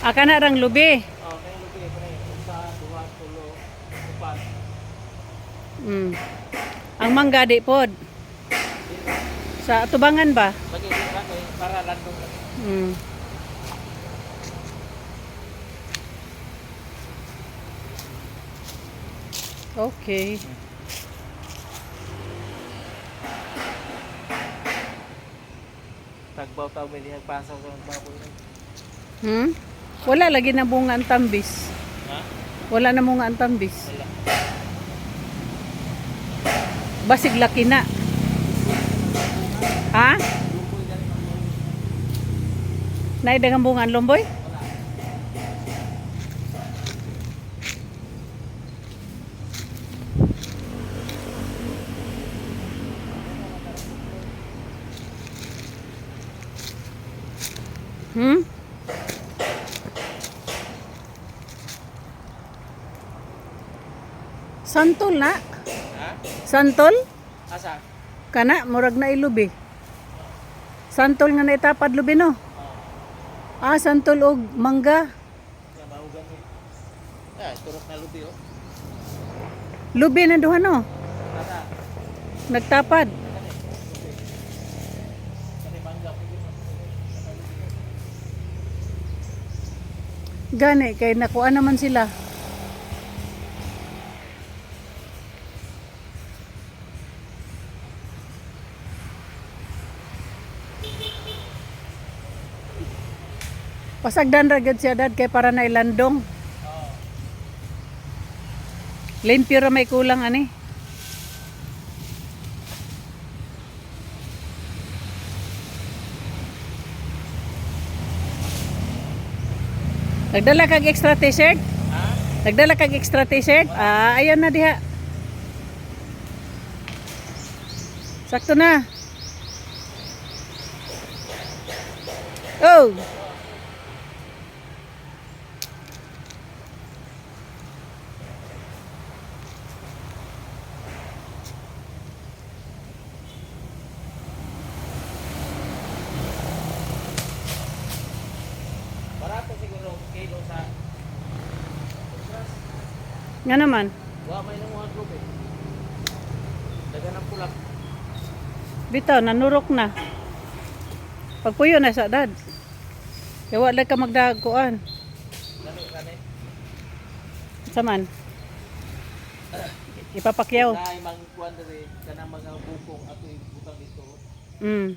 Aka na rang lubi. Oh, kay lubi pre. Usa, duha, tulo, upat. Mm. Ang mangga di pod. Sa tubangan ba? Lagi ra kay para landong. Mm. Okay. Tagbaw taw may dihang pasaw sa baboy. Hmm? Wala lagi na bunga ang tambis. Ha? Wala na bunga ang tambis. Wala. Basig laki na. Ha? Naidagang bunga ang lomboy? Hmm? Santol na? Ha? Santol? Asa? Kana, murag na ilubi. Santol nga naitapad lubi no? Ah, santol og mangga. Ya maugan ni. Ah, turok na lubi oh. Lubi na duha no? Asa? Nagtapad. Kani mangga po yun. Gani, kay nakuha naman sila. Pasagdan ra gyud siya dad kay para na ilandong. Oo. Limpyo ra may kulang ani. Nagdala kag extra t-shirt? Ha? Nagdala kag extra t-shirt? Ah, ayan na diha. Sakto na. Oh. Barato siguro kilo sa Utras. Nga naman. Wa may nang mga grupo eh. Dagan ang pulak. Bitaw, nanurok na. Pagpuyo na sa dad. Kaya wala ka magdaguan. Lalo kani. Saman. Ipapakyaw. Nay mang kuan diri kanang mga bukong ato ibutang dito. Mm.